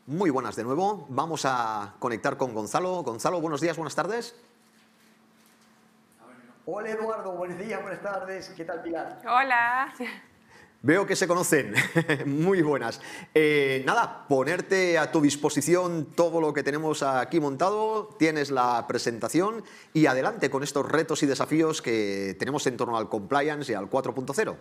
Muy buenas de nuevo. Vamos a conectar con Gonzalo. Gonzalo, buenos días, buenas tardes. Hola Eduardo, buenos días, buenas tardes. ¿Qué tal, Pilar? Hola. Veo que se conocen. Muy buenas. Nada, ponerte a tu disposición todo lo que tenemos aquí montado. Tienes la presentación y adelante con estos retos y desafíos que tenemos en torno al compliance y al 4.0.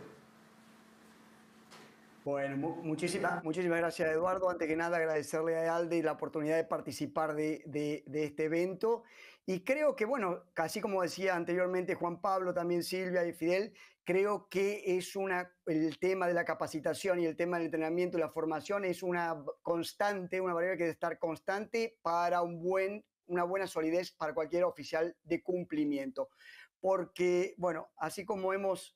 Bueno, muchísimas gracias, Eduardo. Antes que nada, agradecerle a Alde la oportunidad de participar de este evento. Y creo que, bueno, casi como decía anteriormente Juan Pablo, también Silvia y Fidel, creo que el tema de la capacitación y el tema del entrenamiento y la formación es una constante, una variable que debe estar constante para una buena solidez para cualquier oficial de cumplimiento. Porque, bueno, así como hemos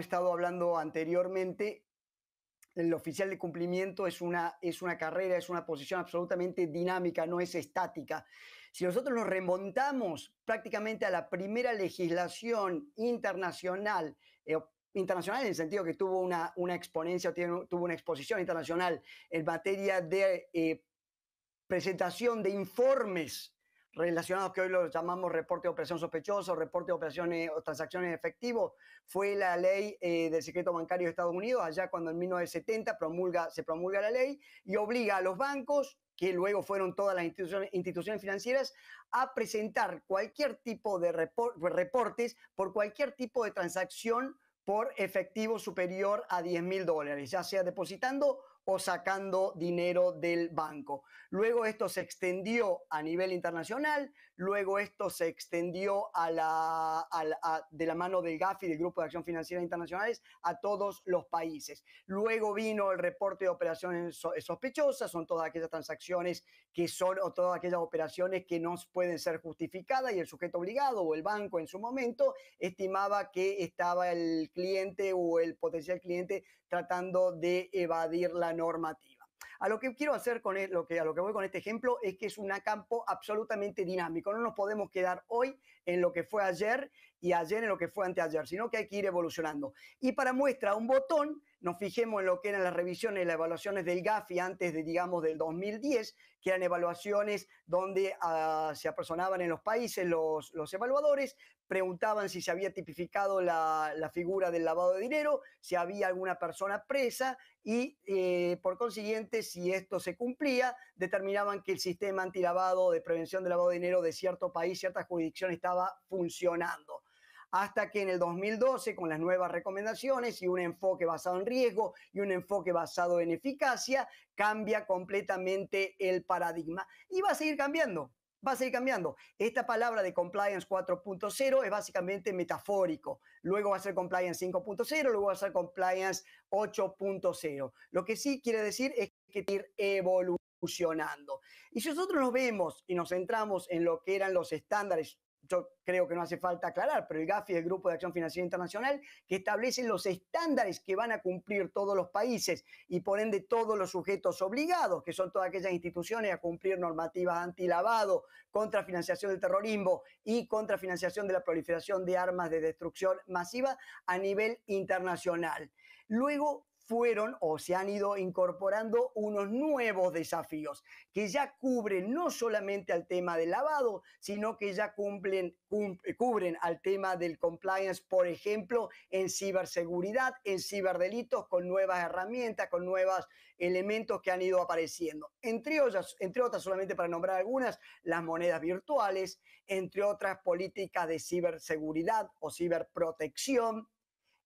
estado hablando anteriormente, el oficial de cumplimiento es una carrera, es una posición absolutamente dinámica, no es estática. Si nosotros nos remontamos prácticamente a la primera legislación internacional, internacional en el sentido que tuvo una exponencia, tuvo una exposición internacional en materia de presentación de informes relacionados que hoy los llamamos reporte de operación sospechosa o reporte de operaciones o transacciones en efectivo, fue la ley del secreto bancario de Estados Unidos, allá cuando en 1970 se promulga la ley y obliga a los bancos, que luego fueron todas las instituciones financieras, a presentar cualquier tipo de reportes por cualquier tipo de transacción por efectivo superior a $10.000, ya sea depositando o sacando dinero del banco. Luego esto se extendió a nivel internacional, luego esto se extendió de la mano del GAFI, del Grupo de Acción Financiera Internacionales, a todos los países. Luego vino el reporte de operaciones sospechosas, son todas aquellas transacciones que son o todas aquellas operaciones que no pueden ser justificadas y el sujeto obligado o el banco en su momento estimaba que estaba el cliente o el potencial cliente tratando de evadir la normativa. A lo que quiero hacer a lo que voy con este ejemplo es que es un campo absolutamente dinámico. No nos podemos quedar hoy en lo que fue ayer y ayer en lo que fue anteayer, sino que hay que ir evolucionando. Y para muestra un botón, nos fijemos en lo que eran las revisiones y las evaluaciones del GAFI antes de, digamos, del 2010, que eran evaluaciones donde se apersonaban en los países los evaluadores, preguntaban si se había tipificado la figura del lavado de dinero, si había alguna persona presa y por consiguiente, si esto se cumplía, determinaban que el sistema antilavado de prevención de lavado de dinero de cierto país, cierta jurisdicción estaba funcionando. Hasta que en el 2012, con las nuevas recomendaciones y un enfoque basado en riesgo y un enfoque basado en eficacia, cambia completamente el paradigma. Y va a seguir cambiando. Va a seguir cambiando. Esta palabra de compliance 4.0 es básicamente metafórico. Luego va a ser compliance 5.0, luego va a ser compliance 8.0. Lo que sí quiere decir es que ir evolucionando. Y si nosotros nos vemos y nos centramos en lo que eran los estándares, yo creo que no hace falta aclarar, pero el GAFI es el Grupo de Acción Financiera Internacional, que establece los estándares que van a cumplir todos los países y por ende todos los sujetos obligados, que son todas aquellas instituciones a cumplir normativas antilavado, contra financiación del terrorismo y contra financiación de la proliferación de armas de destrucción masiva a nivel internacional. Luego fueron o se han ido incorporando unos nuevos desafíos que ya cubren no solamente al tema del lavado, sino que ya cubren al tema del compliance, por ejemplo, en ciberseguridad, en ciberdelitos, con nuevas herramientas, con nuevos elementos que han ido apareciendo. Entre otras, solamente para nombrar algunas, las monedas virtuales, entre otras políticas de ciberseguridad o ciberprotección,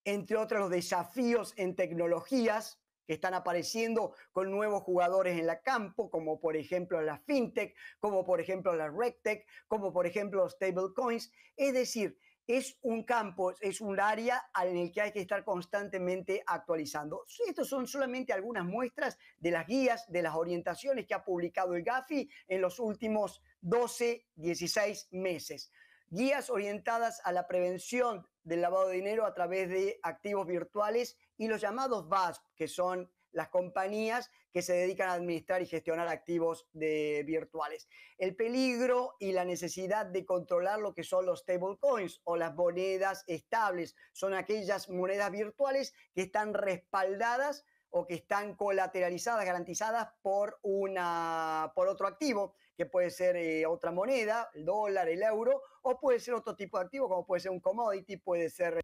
entre otros los desafíos en tecnologías que están apareciendo con nuevos jugadores en la campo, como por ejemplo la fintech, como por ejemplo la regtech, como por ejemplo los stablecoins. Es decir, es un campo, es un área en el que hay que estar constantemente actualizando. Estos son solamente algunas muestras de las guías, de las orientaciones que ha publicado el GAFI en los últimos 12, 16 meses. Guías orientadas a la prevención del lavado de dinero a través de activos virtuales y los llamados VASP, que son las compañías que se dedican a administrar y gestionar activos virtuales. El peligro y la necesidad de controlar lo que son los stablecoins o las monedas estables son aquellas monedas virtuales que están respaldadas o que están colateralizadas, garantizadas por otro activo, que puede ser otra moneda, el dólar, el euro, o puede ser otro tipo de activo, como puede ser un commodity, puede ser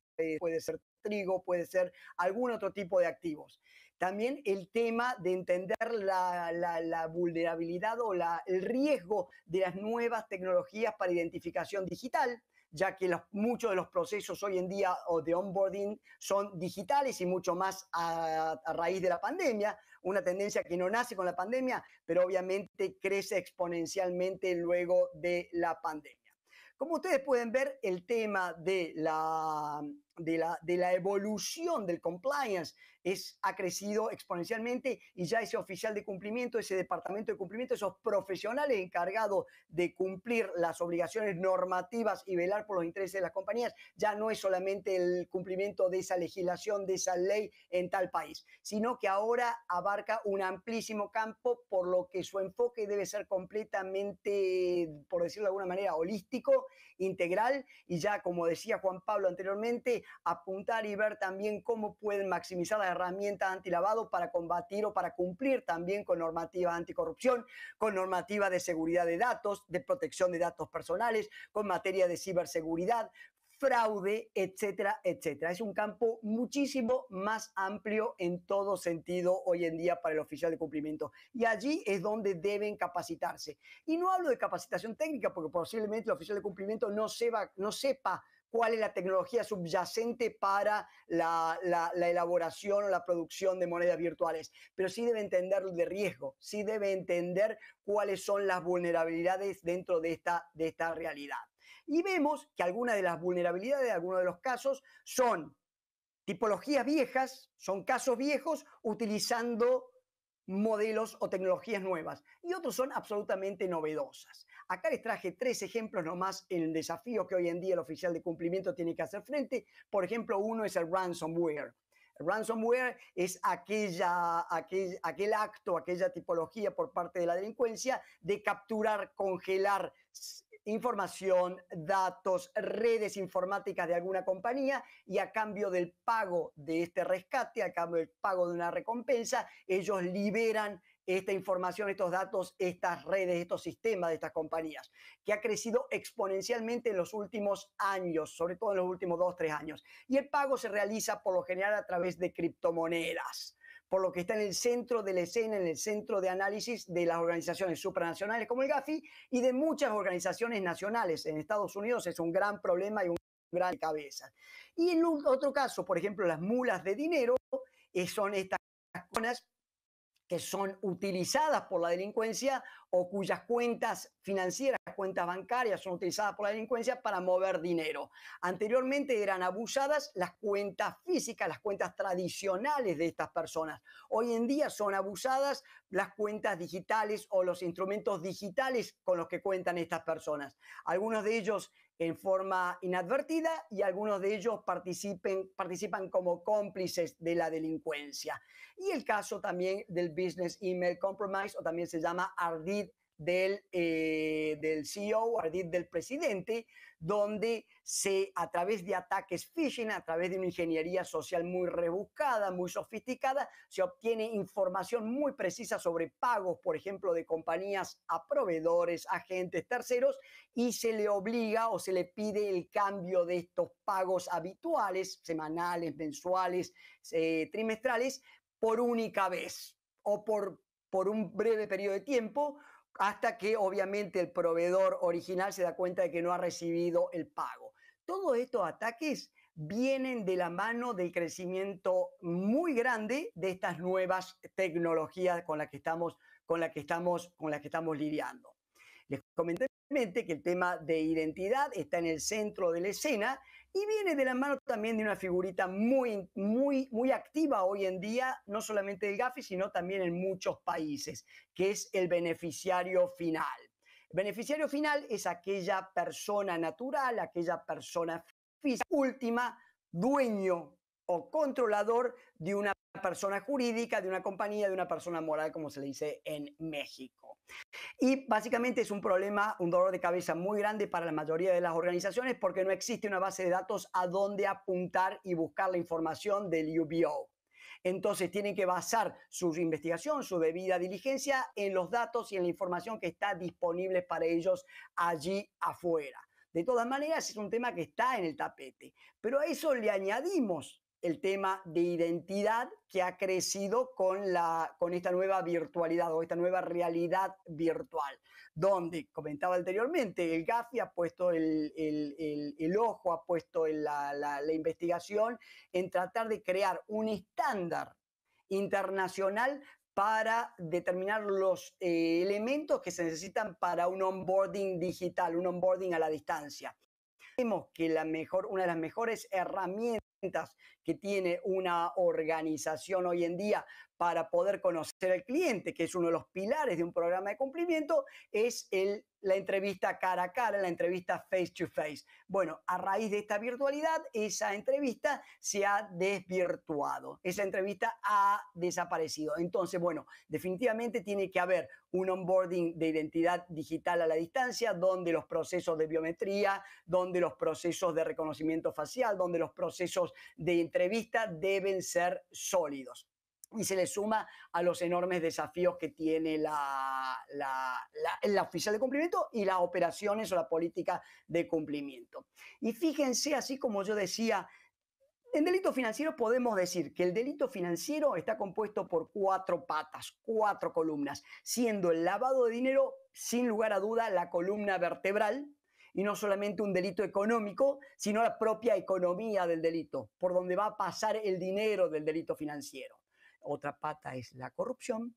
trigo, puede ser algún otro tipo de activos. También el tema de entender la vulnerabilidad o el riesgo de las nuevas tecnologías para identificación digital, ya que muchos de los procesos hoy en día o de onboarding son digitales y mucho más a raíz de la pandemia, una tendencia que no nace con la pandemia, pero obviamente crece exponencialmente luego de la pandemia. Como ustedes pueden ver, el tema de la evolución del compliance ha crecido exponencialmente y ya ese oficial de cumplimiento, ese departamento de cumplimiento, esos profesionales encargados de cumplir las obligaciones normativas y velar por los intereses de las compañías, ya no es solamente el cumplimiento de esa legislación, de esa ley en tal país, sino que ahora abarca un amplísimo campo, por lo que su enfoque debe ser completamente, por decirlo de alguna manera, holístico, integral, y ya, como decía Juan Pablo anteriormente, apuntar y ver también cómo pueden maximizar las herramientas antilavado para combatir o para cumplir también con normativa anticorrupción, con normativa de seguridad de datos, de protección de datos personales, con materia de ciberseguridad, fraude, etcétera, etcétera. Es un campo muchísimo más amplio en todo sentido hoy en día para el oficial de cumplimiento. Y allí es donde deben capacitarse. Y no hablo de capacitación técnica porque posiblemente el oficial de cumplimiento no sepa cuál es la tecnología subyacente para la elaboración o la producción de monedas virtuales, pero sí debe entender de riesgo, sí debe entender cuáles son las vulnerabilidades dentro de esta realidad. Y vemos que algunas de las vulnerabilidades de algunos de los casos son tipologías viejas, son casos viejos utilizando modelos o tecnologías nuevas, y otros son absolutamente novedosas. Acá les traje 3 ejemplos nomás en el desafío que hoy en día el oficial de cumplimiento tiene que hacer frente. Por ejemplo, uno es el ransomware. El ransomware es aquel acto, aquella tipología por parte de la delincuencia de capturar, congelar información, datos, redes informáticas de alguna compañía, y a cambio del pago de este rescate, a cambio del pago de una recompensa, ellos liberan esta información, estos datos, estas redes, estos sistemas de estas compañías, que ha crecido exponencialmente en los últimos años, sobre todo en los últimos 2-3 años. Y el pago se realiza por lo general a través de criptomonedas, por lo que está en el centro de la escena, en el centro de análisis de las organizaciones supranacionales como el Gafi y de muchas organizaciones nacionales. En Estados Unidos es un gran problema y un gran cabeza. Y en otro caso, por ejemplo, las mulas de dinero, son estas personas que son utilizadas por la delincuencia o cuyas cuentas financieras, cuentas bancarias son utilizadas por la delincuencia para mover dinero. Anteriormente eran abusadas las cuentas físicas, las cuentas tradicionales de estas personas. Hoy en día son abusadas las cuentas digitales o los instrumentos digitales con los que cuentan estas personas. Algunos de ellos en forma inadvertida y algunos de ellos participan como cómplices de la delincuencia. Y el caso también del Business Email Compromise, o también se llama ardid del CEO, ardid del presidente, donde a través de ataques phishing, a través de una ingeniería social muy rebuscada, muy sofisticada, se obtiene información muy precisa sobre pagos, por ejemplo, de compañías a proveedores, agentes, terceros, y se le obliga o se le pide el cambio de estos pagos habituales, semanales, mensuales, trimestrales, por única vez o por un breve periodo de tiempo, hasta que obviamente el proveedor original se da cuenta de que no ha recibido el pago. Todos estos ataques vienen de la mano del crecimiento muy grande de estas nuevas tecnologías con las que estamos lidiando. Les comenté que el tema de identidad está en el centro de la escena y viene de la mano también de una figurita muy, muy, muy activa hoy en día, no solamente del Gafi, sino también en muchos países, que es el beneficiario final. El beneficiario final es aquella persona natural, aquella persona física última, dueño o controlador de una persona jurídica, de una compañía, de una persona moral, como se le dice en México. Y básicamente es un problema, un dolor de cabeza muy grande para la mayoría de las organizaciones porque no existe una base de datos a donde apuntar y buscar la información del UBO. Entonces tienen que basar su investigación, su debida diligencia en los datos y en la información que está disponible para ellos allí afuera. De todas maneras, es un tema que está en el tapete, pero a eso le añadimos el tema de identidad que ha crecido con esta nueva virtualidad o esta nueva realidad virtual, donde, comentaba anteriormente, el GAFI ha puesto el ojo, ha puesto la investigación en tratar de crear un estándar internacional para determinar los elementos que se necesitan para un onboarding digital, un onboarding a la distancia. Vemos que una de las mejores herramientas que tiene una organización hoy en día para poder conocer al cliente, que es uno de los pilares de un programa de cumplimiento, es la entrevista cara a cara, la entrevista face to face. Bueno, a raíz de esta virtualidad, esa entrevista se ha desvirtuado, esa entrevista ha desaparecido. Entonces, bueno, definitivamente tiene que haber un onboarding de identidad digital a la distancia, donde los procesos de biometría, donde los procesos de reconocimiento facial, donde los procesos de entrevista deben ser sólidos. Y se le suma a los enormes desafíos que tiene la oficial de cumplimiento y las operaciones o la política de cumplimiento. Y fíjense, así como yo decía, en delito financiero podemos decir que el delito financiero está compuesto por 4 patas, 4 columnas, siendo el lavado de dinero, sin lugar a duda, la columna vertebral, y no solamente un delito económico, sino la propia economía del delito, por donde va a pasar el dinero del delito financiero. Otra pata es la corrupción,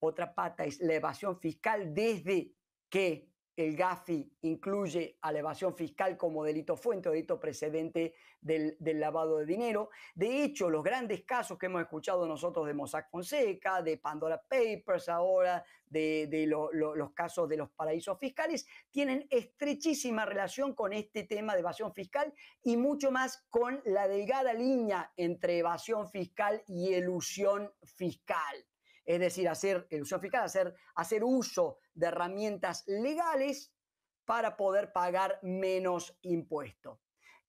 otra pata es la evasión fiscal, desde que el GAFI incluye a la evasión fiscal como delito fuente o delito precedente del lavado de dinero. De hecho, los grandes casos que hemos escuchado nosotros de Mossack Fonseca, de Pandora Papers ahora, de los casos de los paraísos fiscales, tienen estrechísima relación con este tema de evasión fiscal y mucho más con la delgada línea entre evasión fiscal y elusión fiscal. Es decir, hacer elusión fiscal, hacer uso de herramientas legales para poder pagar menos impuestos.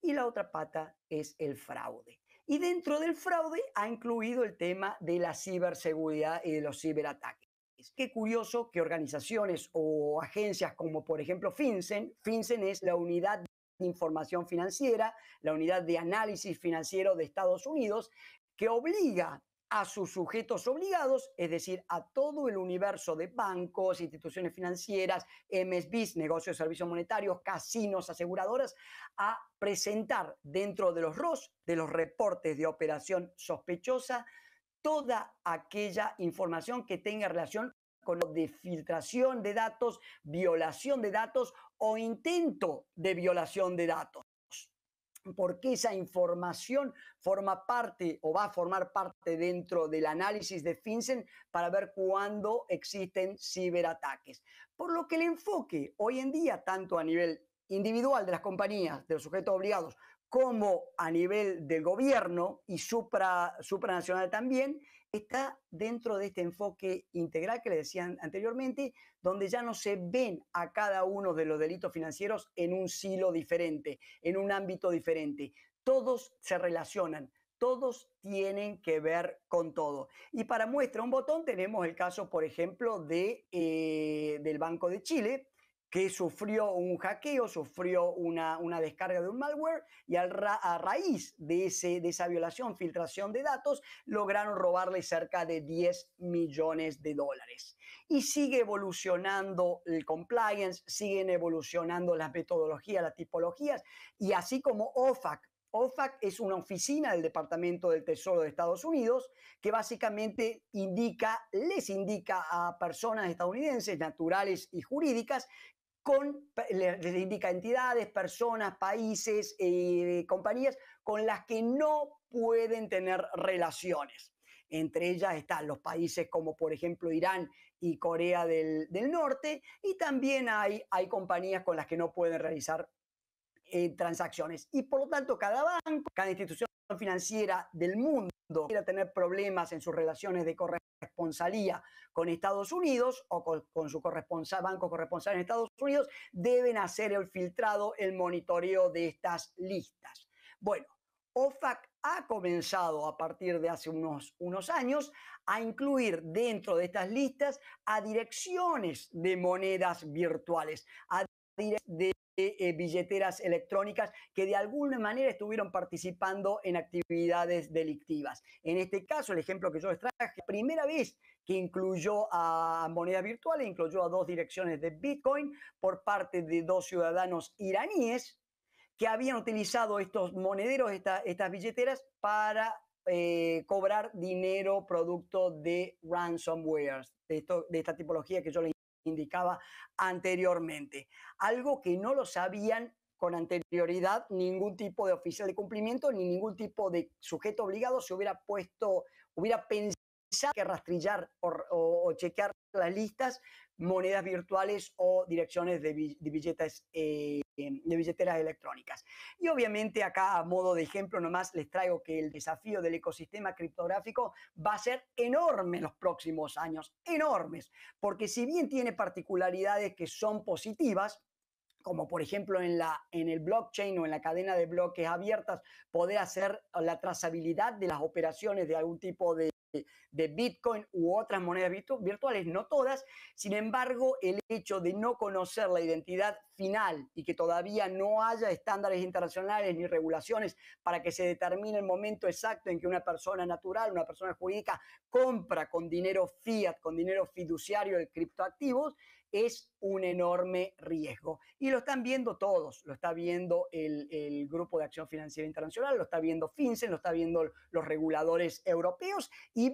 Y la otra pata es el fraude. Y dentro del fraude ha incluido el tema de la ciberseguridad y de los ciberataques. Qué curioso que organizaciones o agencias como por ejemplo FinCEN es la unidad de información financiera, la unidad de análisis financiero de Estados Unidos, que obliga a sus sujetos obligados, es decir, a todo el universo de bancos, instituciones financieras, MSBs, negocios de servicios monetarios, casinos, aseguradoras, a presentar dentro de los ROS, de los reportes de operación sospechosa, toda aquella información que tenga relación con de filtración de datos, violación de datos o intento de violación de datos. Porque esa información forma parte o va a formar parte dentro del análisis de FinCEN para ver cuándo existen ciberataques. Por lo que el enfoque hoy en día, tanto a nivel individual de las compañías, de los sujetos obligados, como a nivel del gobierno y supranacional también, está dentro de este enfoque integral que les decía anteriormente, donde ya no se ven a cada uno de los delitos financieros en un silo diferente, en un ámbito diferente. Todos se relacionan, todos tienen que ver con todo. Y para muestra un botón tenemos el caso, por ejemplo, del Banco de Chile, que sufrió un hackeo, sufrió una descarga de un malware y a raíz de esa violación, filtración de datos, lograron robarle cerca de 10 millones de dólares. Y sigue evolucionando el compliance, siguen evolucionando las metodologías, las tipologías, y así como OFAC. OFAC es una oficina del Departamento del Tesoro de Estados Unidos que básicamente les indica a personas estadounidenses, naturales y jurídicas, les indica entidades, personas, países, compañías con las que no pueden tener relaciones. Entre ellas están los países como por ejemplo Irán y Corea del Norte, y también hay compañías con las que no pueden realizar transacciones. Y por lo tanto cada banco, cada institución financiera del mundo quiera tener problemas en sus relaciones de corresponsalía con Estados Unidos o con su banco corresponsal en Estados Unidos, deben hacer el filtrado, el monitoreo de estas listas. Bueno, OFAC ha comenzado a partir de hace unos años a incluir dentro de estas listas a direcciones de monedas virtuales, a de billeteras electrónicas que de alguna manera estuvieron participando en actividades delictivas. En este caso, el ejemplo que yo les traje, primera vez que incluyó a monedas virtuales, incluyó a 2 direcciones de Bitcoin por parte de 2 ciudadanos iraníes que habían utilizado estos monederos, estas billeteras, para cobrar dinero producto de ransomware, de esta tipología que yo les indicaba anteriormente. Algo que no lo sabían con anterioridad ningún tipo de oficial de cumplimiento ni ningún tipo de sujeto obligado se hubiera pensado que rastrillar o chequear las listas, monedas virtuales o direcciones de billetes de billeteras electrónicas. Y obviamente acá a modo de ejemplo nomás les traigo que el desafío del ecosistema criptográfico va a ser enorme en los próximos años, enormes, porque si bien tiene particularidades que son positivas, como por ejemplo en el blockchain o en la cadena de bloques abiertas, poder hacer la trazabilidad de las operaciones de algún tipo de Bitcoin u otras monedas virtuales, no todas. Sin embargo, el hecho de no conocer la identidad final y que todavía no haya estándares internacionales ni regulaciones para que se determine el momento exacto en que una persona natural, una persona jurídica, compra con dinero fiat, con dinero fiduciario de criptoactivos, es un enorme riesgo. Y lo están viendo todos, lo está viendo el Grupo de Acción Financiera Internacional, lo está viendo FinCEN, lo está viendo los reguladores europeos y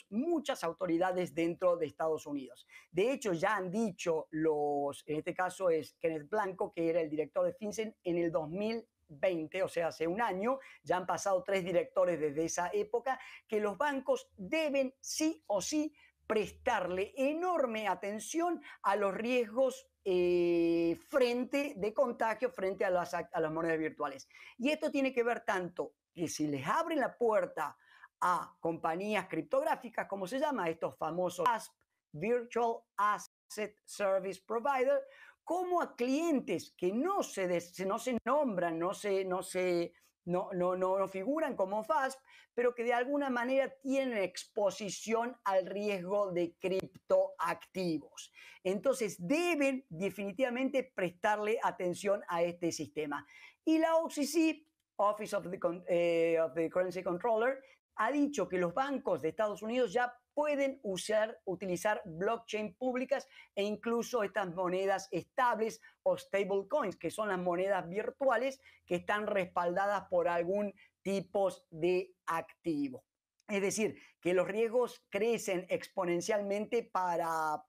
muchas autoridades dentro de Estados Unidos. De hecho, ya han dicho en este caso es Kenneth Blanco, que era el director de FinCEN en el 2020, o sea, hace un año, ya han pasado 3 directores desde esa época, que los bancos deben sí o sí prestarle enorme atención a los riesgos frente de contagio frente a las monedas virtuales. Y esto tiene que ver tanto que si les abren la puerta a compañías criptográficas, como se llama, estos famosos ASP, Virtual Asset Service Provider, como a clientes que no se nombran, no figuran como FASP, pero que de alguna manera tienen exposición al riesgo de criptoactivos. Entonces deben definitivamente prestarle atención a este sistema. Y la OCC, Office of the Currency Controller, ha dicho que los bancos de Estados Unidos ya pueden utilizar blockchain públicas e incluso estas monedas estables o stablecoins, que son las monedas virtuales que están respaldadas por algún tipo de activo. Es decir, que los riesgos crecen exponencialmente para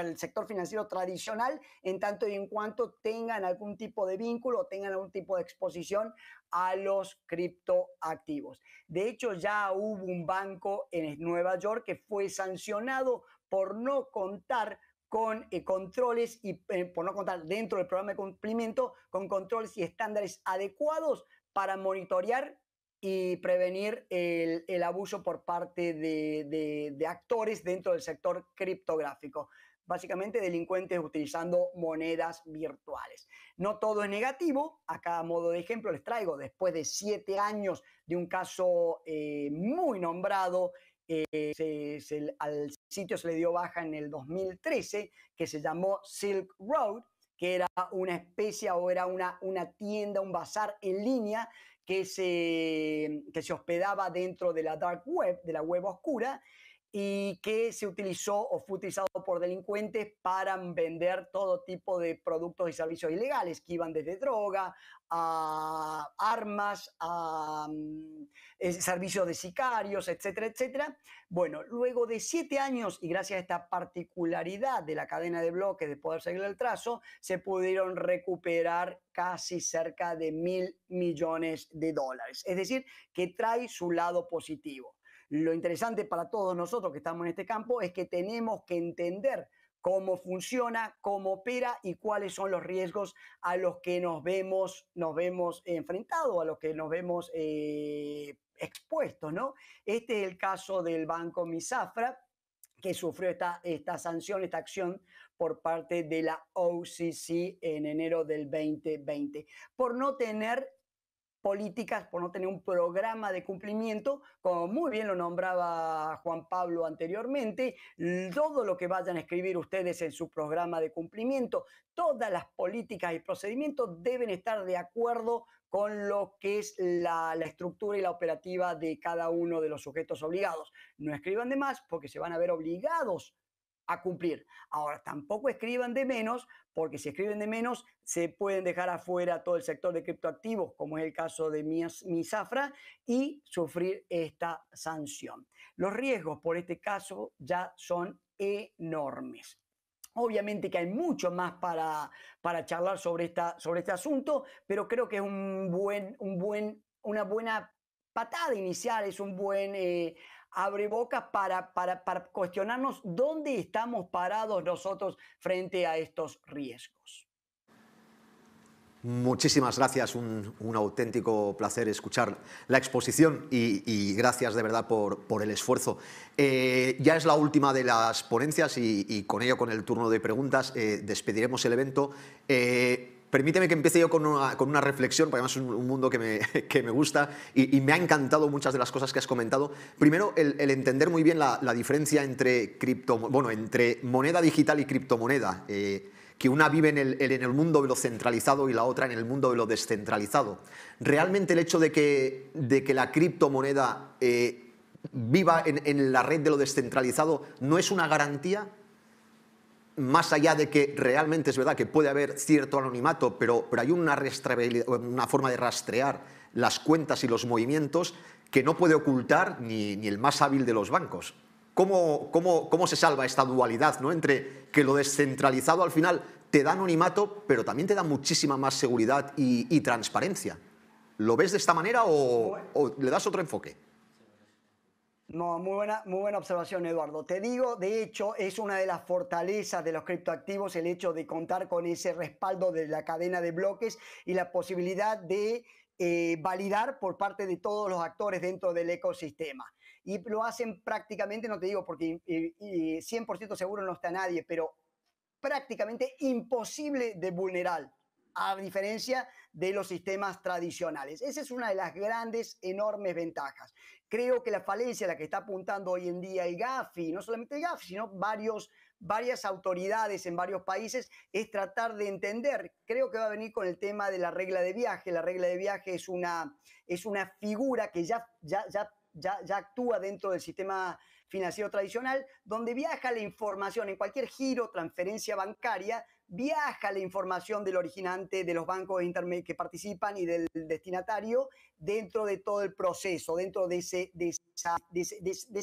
el sector financiero tradicional, en tanto y en cuanto tengan algún tipo de vínculo o tengan algún tipo de exposición a los criptoactivos. De hecho, ya hubo un banco en Nueva York que fue sancionado por no contar con controles y por no contar dentro del programa de cumplimiento con controles y estándares adecuados para monitorear y prevenir el abuso por parte de actores dentro del sector criptográfico. Básicamente delincuentes utilizando monedas virtuales. No todo es negativo. Acá a modo de ejemplo les traigo, después de 7 años de un caso muy nombrado, al sitio se le dio baja en el 2013, que se llamó Silk Road, que era una especie o era una tienda, un bazar en línea que se hospedaba dentro de la dark web, de la web oscura, y que se utilizó o fue utilizado por delincuentes para vender todo tipo de productos y servicios ilegales, que iban desde droga a armas, a servicios de sicarios, etcétera, etcétera. Bueno, luego de 7 años y gracias a esta particularidad de la cadena de bloques de poder seguir el trazo, se pudieron recuperar casi cerca de $1.000 millones. Es decir, que trae su lado positivo. Lo interesante para todos nosotros que estamos en este campo es que tenemos que entender cómo funciona, cómo opera y cuáles son los riesgos a los que nos vemos enfrentados, a los que nos vemos expuestos, ¿no? Este es el caso del banco Misafra, que sufrió esta sanción, esta acción por parte de la OCC en enero del 2020, por no tener políticas, por no tener un programa de cumplimiento, como muy bien lo nombraba Juan Pablo anteriormente, todo lo que vayan a escribir ustedes en su programa de cumplimiento, todas las políticas y procedimientos deben estar de acuerdo con lo que es la estructura y la operativa de cada uno de los sujetos obligados. No escriban de más porque se van a ver obligados a cumplir. Ahora, tampoco escriban de menos, porque si escriben de menos, se pueden dejar afuera todo el sector de criptoactivos, como es el caso de Misafra, y sufrir esta sanción. Los riesgos por este caso ya son enormes. Obviamente que hay mucho más para charlar sobre este asunto, pero creo que es una buena patada inicial, es un buen abre boca para cuestionarnos dónde estamos parados nosotros frente a estos riesgos. Muchísimas gracias, un auténtico placer escuchar la exposición y gracias de verdad por el esfuerzo. Ya es la última de las ponencias y con ello, con el turno de preguntas, despediremos el evento. Permíteme que empiece yo con una reflexión, porque además es un mundo que me gusta y me ha encantado muchas de las cosas que has comentado. Primero, el entender muy bien la diferencia entre moneda digital y criptomoneda. Que una vive en el mundo de lo centralizado y la otra en el mundo de lo descentralizado. Realmente el hecho de que la criptomoneda viva en la red de lo descentralizado no es una garantía, más allá de que realmente es verdad que puede haber cierto anonimato, pero hay una forma de rastrear las cuentas y los movimientos que no puede ocultar ni el más hábil de los bancos. ¿Cómo se salva esta dualidad, ¿no? Entre que lo descentralizado al final te da anonimato, pero también te da muchísima más seguridad y transparencia? ¿Lo ves de esta manera o le das otro enfoque? No, muy buena observación, Eduardo. Te digo, de hecho, es una de las fortalezas de los criptoactivos el hecho de contar con ese respaldo de la cadena de bloques y la posibilidad de validar por parte de todos los actores dentro del ecosistema. Y lo hacen prácticamente, no te digo porque 100% seguro no está nadie, pero prácticamente imposible de vulnerar, a diferencia de los sistemas tradicionales. Esa es una de las grandes, enormes ventajas. Creo que la falencia a la que está apuntando hoy en día el GAFI, no solamente el GAFI, sino varias autoridades en varios países, es tratar de entender. Creo que va a venir con el tema de la regla de viaje. La regla de viaje es una figura que ya actúa dentro del sistema financiero tradicional, donde viaja la información en cualquier giro, transferencia bancaria, viaja la información del originante, de los bancos que participan y del destinatario dentro de todo el proceso, dentro de ese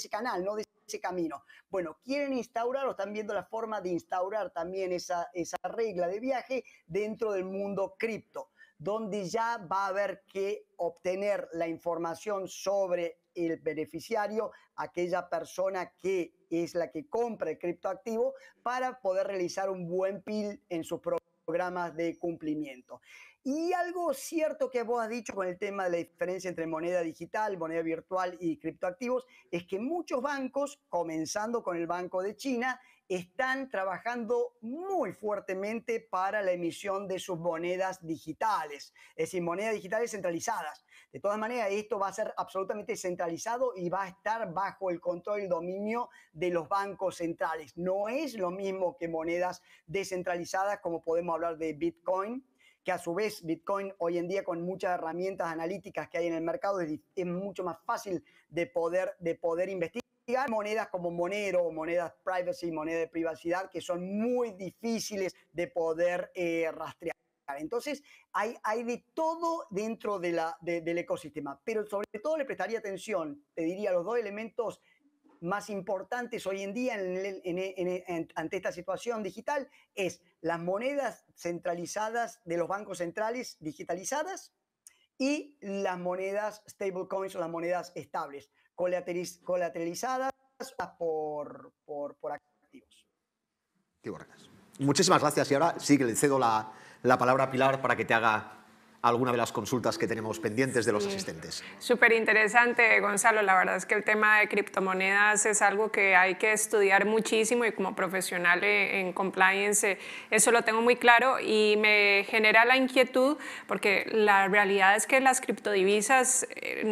canal, ¿no? De ese camino. Bueno, quieren instaurar o están viendo la forma de instaurar también esa regla de viaje dentro del mundo cripto, donde ya va a haber que obtener la información sobre el beneficiario, aquella persona que es la que compra el criptoactivo, para poder realizar un buen PIL en sus programas de cumplimiento. Y algo cierto que vos has dicho con el tema de la diferencia entre moneda digital, moneda virtual y criptoactivos, es que muchos bancos, comenzando con el Banco de China, están trabajando muy fuertemente para la emisión de sus monedas digitales, es decir, monedas digitales centralizadas. De todas maneras, esto va a ser absolutamente centralizado y va a estar bajo el control y dominio de los bancos centrales. No es lo mismo que monedas descentralizadas, como podemos hablar de Bitcoin, que a su vez Bitcoin hoy en día, con muchas herramientas analíticas que hay en el mercado, es mucho más fácil de poder investigar. Monedas como Monero, monedas privacy, moneda de privacidad, que son muy difíciles de poder rastrear. Entonces, hay de todo dentro del ecosistema, pero sobre todo le prestaría atención, te diría, los dos elementos más importantes hoy en día ante esta situación digital es las monedas centralizadas de los bancos centrales digitalizadas y las monedas stablecoins o las monedas estables, colateralizadas por activos. Muchísimas gracias. Y ahora sí que le cedo la palabra a Pilar para que te haga alguna de las consultas que tenemos pendientes de los asistentes. Súper interesante, Gonzalo. La verdad es que el tema de criptomonedas es algo que hay que estudiar muchísimo y como profesional en compliance eso lo tengo muy claro y me genera la inquietud porque la realidad es que las criptodivisas,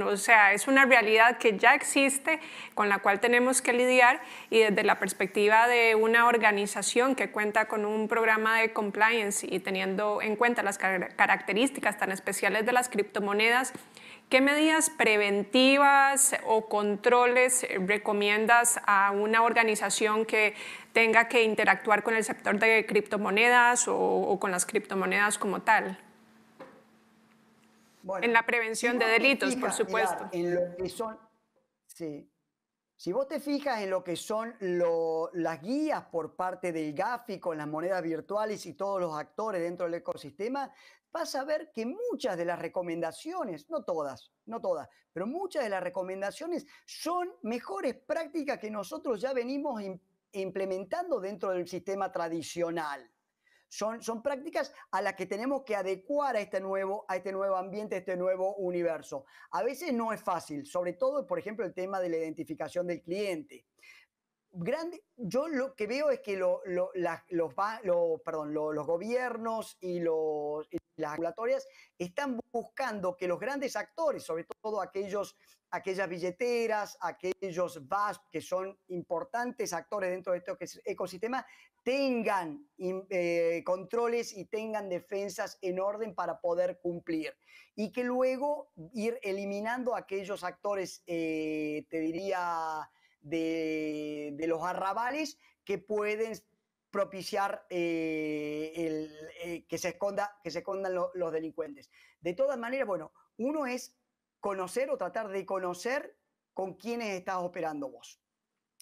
o sea, es una realidad que ya existe con la cual tenemos que lidiar y desde la perspectiva de una organización que cuenta con un programa de compliance y teniendo en cuenta las características tan especiales de las criptomonedas, ¿qué medidas preventivas o controles recomiendas a una organización que tenga que interactuar con el sector de criptomonedas o con las criptomonedas como tal? Bueno, en la prevención de delitos, por supuesto. Mirá, en lo que son, sí. Si vos te fijas en lo que son las guías por parte del GAFI con las monedas virtuales y todos los actores dentro del ecosistema, vas a ver que muchas de las recomendaciones, no todas, pero muchas de las recomendaciones son mejores prácticas que nosotros ya venimos implementando dentro del sistema tradicional. Son prácticas a las que tenemos que adecuar a este nuevo ambiente, a este nuevo universo. A veces no es fácil, sobre todo, por ejemplo, el tema de la identificación del cliente. Yo lo que veo es que los gobiernos y las regulatorias están buscando que los grandes actores, sobre todo aquellas billeteras, aquellos VASP, que son importantes actores dentro de este ecosistema, tengan controles y tengan defensas en orden para poder cumplir. Y que luego ir eliminando aquellos actores, te diría, de los arrabales que pueden propiciar que se escondan los delincuentes. De todas maneras, bueno, uno es conocer o tratar de conocer con quiénes estás operando vos.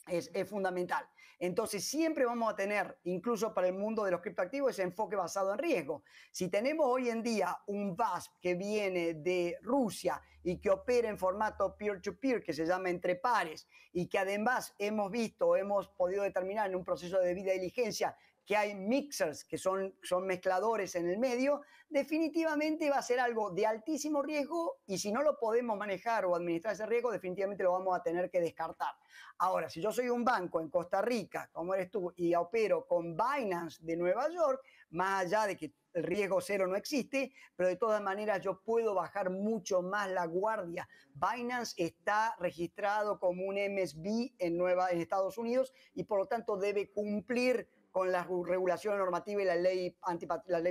Es fundamental. Entonces siempre vamos a tener, incluso para el mundo de los criptoactivos, ese enfoque basado en riesgo. Si tenemos hoy en día un VASP que viene de Rusia y que opera en formato peer-to-peer, que se llama entre pares, y que además hemos podido determinar en un proceso de debida diligencia que hay mixers, que son mezcladores en el medio, definitivamente va a ser algo de altísimo riesgo y si no lo podemos manejar o administrar ese riesgo, definitivamente lo vamos a tener que descartar. Ahora, si yo soy un banco en Costa Rica, como eres tú, y opero con Binance de Nueva York, más allá de que el riesgo cero no existe, pero de todas maneras yo puedo bajar mucho más la guardia. Binance está registrado como un MSB en Estados Unidos y por lo tanto debe cumplir con la regulación normativa y la ley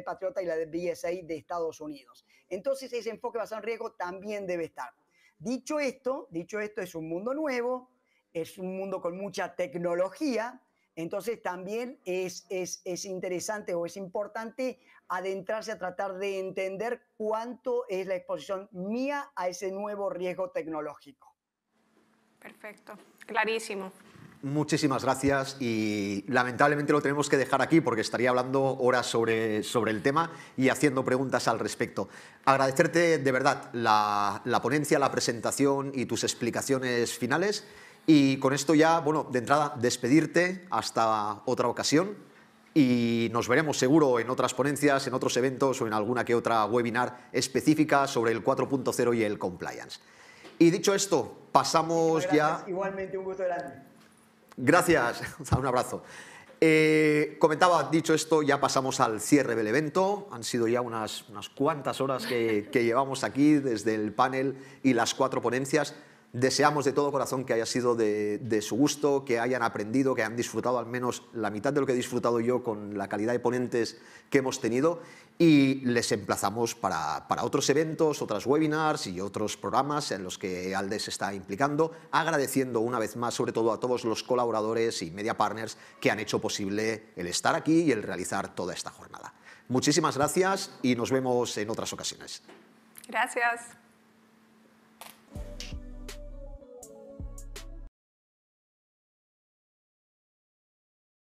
patriota y la de BSA de Estados Unidos. Entonces ese enfoque basado en riesgo también debe estar. Dicho esto es un mundo nuevo, es un mundo con mucha tecnología, entonces también es interesante o es importante adentrarse a tratar de entender cuánto es la exposición mía a ese nuevo riesgo tecnológico. Perfecto, clarísimo. Muchísimas gracias y lamentablemente lo tenemos que dejar aquí porque estaría hablando horas sobre el tema y haciendo preguntas al respecto. Agradecerte de verdad la ponencia, la presentación y tus explicaciones finales y con esto ya, bueno, de entrada despedirte hasta otra ocasión y nos veremos seguro en otras ponencias, en otros eventos o en alguna que otra webinar específica sobre el 4.0 y el compliance. Y dicho esto, pasamos ya... Igualmente, un gusto grande. Gracias, un abrazo. Comentaba, dicho esto, ya pasamos al cierre del evento. Han sido ya unas cuantas horas que llevamos aquí desde el panel y las 4 ponencias. Deseamos de todo corazón que haya sido de su gusto, que hayan aprendido, que hayan disfrutado al menos la mitad de lo que he disfrutado yo con la calidad de ponentes que hemos tenido y les emplazamos para otros eventos, otras webinars y otros programas en los que ALDE se está implicando, agradeciendo una vez más sobre todo a todos los colaboradores y media partners que han hecho posible el estar aquí y el realizar toda esta jornada. Muchísimas gracias y nos vemos en otras ocasiones. Gracias.